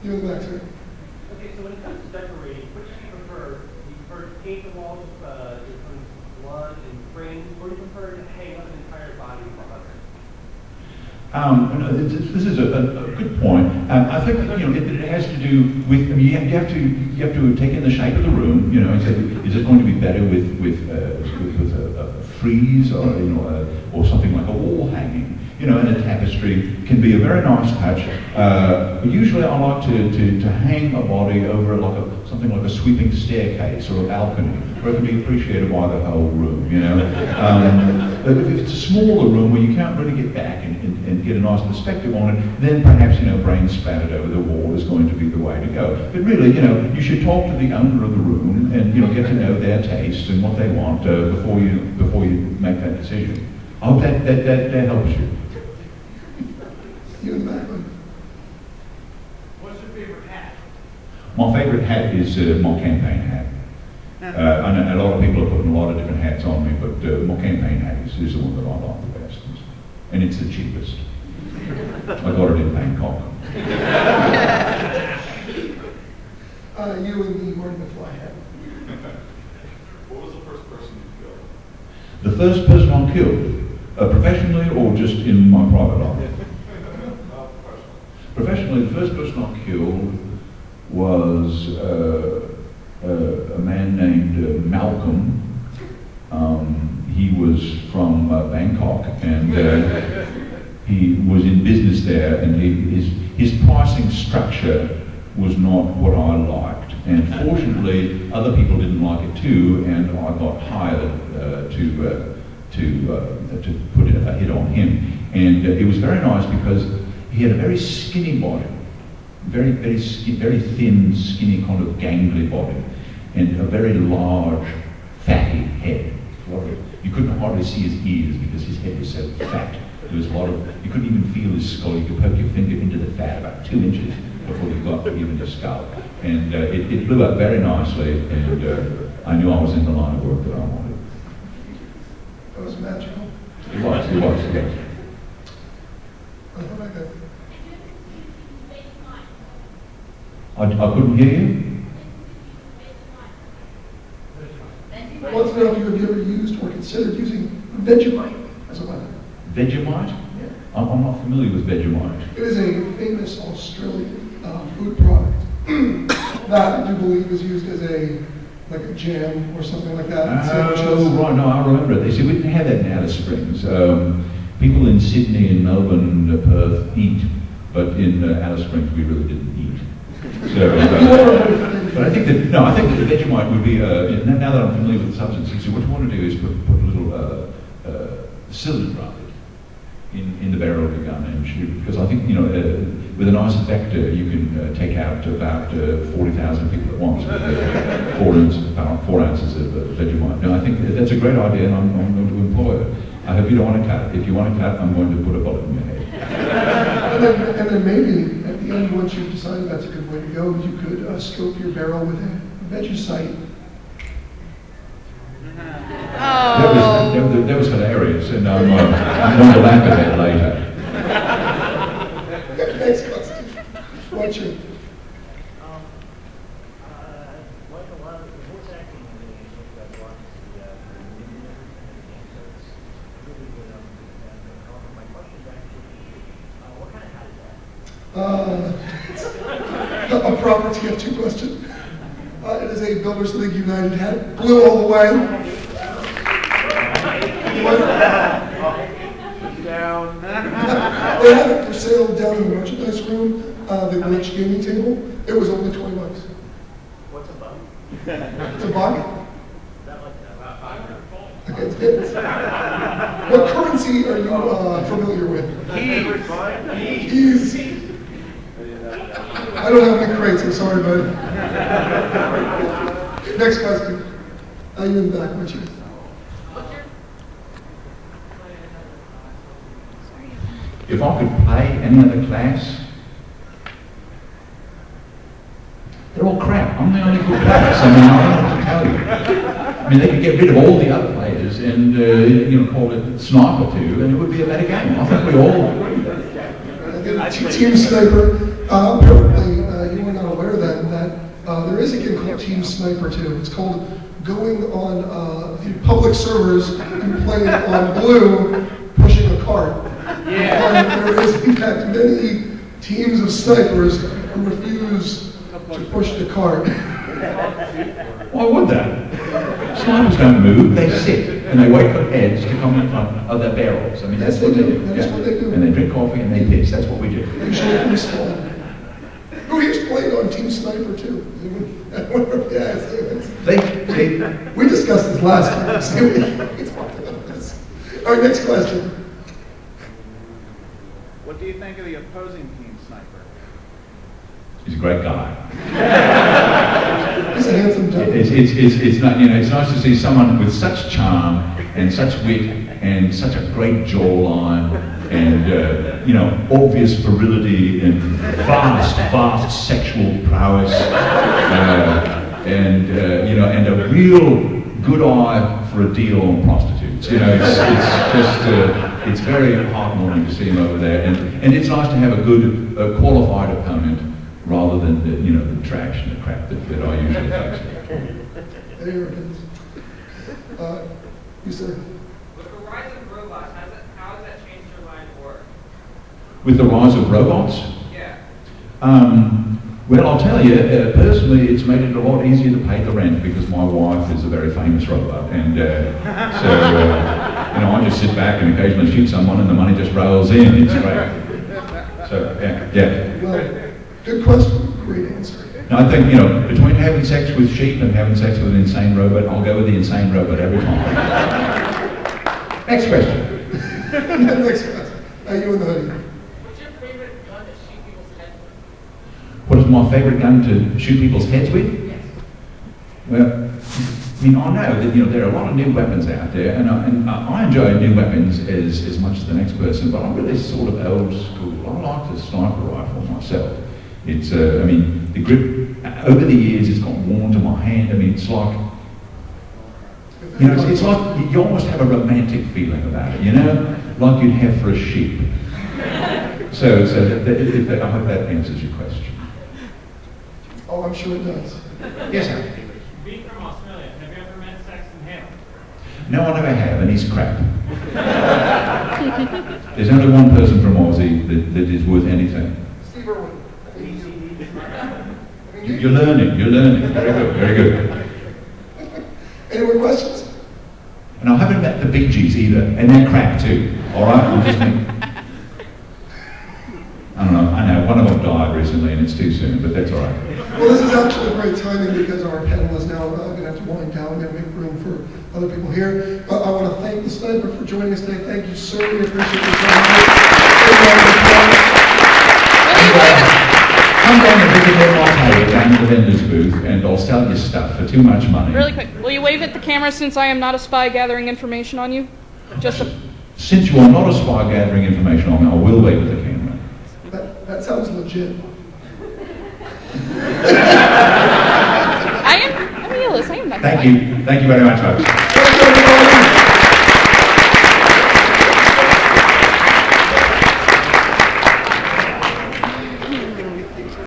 You in the back, sir. Okay, so when it comes to decorating, which do you prefer? Do you prefer to paint the walls with blood and frames, or do you prefer to hang up an entire body with a This is a good point. I think it has to do with. I mean, you have to take in the shape of the room. Is it going to be better with a frieze or something like a wall hanging? And a tapestry can be a very nice touch. But usually, I like to hang a body over something like a sweeping staircase or a balcony, where it can be appreciated by the whole room. But if it's a smaller room where you can't really get back and get a nice perspective on it, then perhaps brain splattered over the wall is going to be the way to go. But really, you should talk to the owner of the room and get to know their tastes and what they want before you make that decision. I hope that helps you. You in the back one. What's your favorite hat? My favorite hat is my campaign hat. I know a lot of people are putting a lot of different hats on me, but my campaign hat is the one that I like the best. And it's the cheapest. I got it in Bangkok. You and the Marty McFly hat. What was the first person you killed? The first person I killed, professionally or just in my private life? Professionally, the first person I killed was a man named Malcolm. He was from Bangkok, and he was in business there, and his pricing structure was not what I liked. And fortunately, other people didn't like it too, and I got hired to put a hit on him. And it was very nice because he had a very skinny body, very thin, skinny, kind of gangly body, and a very large, fatty head. You couldn't hardly see his ears because his head was so fat. There was a lot of, you couldn't even feel his skull. You could poke your finger into the fat about 2 inches before you got even his skull. And it blew up very nicely, and I knew I was in the line of work that I wanted. That was magical. It was, yes. How about that? I couldn't hear you. I want to know if you have ever used or considered using Vegemite as a weapon. Vegemite? Yeah. I'm not familiar with Vegemite. It is a famous Australian food product that I do believe is used as a jam or something like that. Oh, right, no, I remember it. You see, we didn't have that in Alice Springs. People in Sydney and Melbourne and Perth eat, but in Alice Springs we really didn't eat. So, but I think that the Vegemite would be, now that I'm familiar with the substance, so what you want to do is put a little cylinder up in the barrel of the gun and shoot, because I think, with a nice vector you can take out about 40,000 people at once with about 4 ounces of Vegemite. No, I think that's a great idea, and I'm going to employ it. I hope you don't want to cut it. If you want to cut, I'm going to put a bullet in your head. And then maybe at the end, once you've decided that's a good way to go, you could scope your barrel with a Vegemite. That was hilarious, and I'm going to laugh at that later. Next question. What's your? Like a lot of the voice acting that I watched the really good. My question is actually, what kind of hat is that? A property of 2 questions. It is a Builders League United hat, blue all the way. Down. They had it for sale down in the merchandise room, the Glitch gaming table. It was only $20. What's a bug? It's a bug. Is that like that? Okay, it's what currency are you familiar with? Keys. I don't have any crates, I'm sorry, bud. Next question. You in the back, what's yours? If I could play any other class, they're all crap. I'm the only good class. I mean, I don't know what to tell you. I mean, they could get rid of all the other players and call it Sniper 2, and it would be a better game. I think we all agree with that. Team Sniper, apparently, you Team Sniper 2. It's called going on the public servers and playing on blue, pushing a cart. And there is, in fact, many teams of snipers who refuse to push the cart. Why would that? Snipers don't move, they sit and they wait for heads to come in front of their barrels. I mean, that's what they do. That is what they do. And they drink coffee and they piss. That's what we do. Usually pretty small. Who here's played on Team Sniper 2? I wonder if, yeah, we discussed this last time. So we talked about this. All right, next question. What do you think of the opposing team sniper? He's a great guy. He's a handsome gentleman. It's not, you know, it's nice to see someone with such charm and such wit and such a great jawline and you know, obvious virility and vast sexual prowess and you know, and a real good eye for a deal on prostitutes. You know, it's just it's very heartwarming to see him over there, and it's nice to have a good qualified opponent rather than the, you know, the trash and the crap that I usually face. There it is. You sir. With the rise of robots, how has that changed your line of work? With the rise of robots? Yeah. Well, I'll tell you, personally, it's made it a lot easier to pay the rent because my wife is a very famous robot, and so you know, I just sit back and occasionally shoot someone, and the money just rolls in. It's great. So yeah. Well, good question. Great answer. No, I think, you know, between having sex with sheep and having sex with an insane robot, I'll go with the insane robot every time. Next question. Next question. You in the hoodie. What's your favorite gun to shoot people's heads with? What is my favorite gun to shoot people's heads with? Yes. Well, I mean, I know that, you know, there are a lot of new weapons out there, and I enjoy new weapons as much as the next person, but I'm really sort of old school. I like the sniper rifle myself. It's, I mean, the grip, over the years, it's got worn to my hand. I mean, it's like, you know, it's like you almost have a romantic feeling about it, you know, like you'd have for a sheep. So I hope that answers your question. Oh, I'm sure it does. Yes, sir. Being from Australia, have you ever met Saxon Hale? No, I never have, and he's crap. There's only one person from Aussie that is worth anything. Steve Irwin. You're learning. Very good. Any more questions? And I haven't met the Bee Gees either, and they're crap too. All right, I'm just I don't know. I know one of them died recently, and it's too soon, but that's all right. Well, this is actually great timing because our panel is now going to have to wind down. We're going to make room for other people here. But I want to thank the sniper for joining us today. Thank you, sir. We appreciate your time. Come down and visit me at my table down at the vendor's booth, and I'll sell you stuff for too much money. Really quick, will you wave at the camera since I am not a spy gathering information on you? Since you are not a spy gathering information on me, I will wave at the camera. That sounds legit. I am Elis, I am not Thank you very much, folks. Thank you, everybody.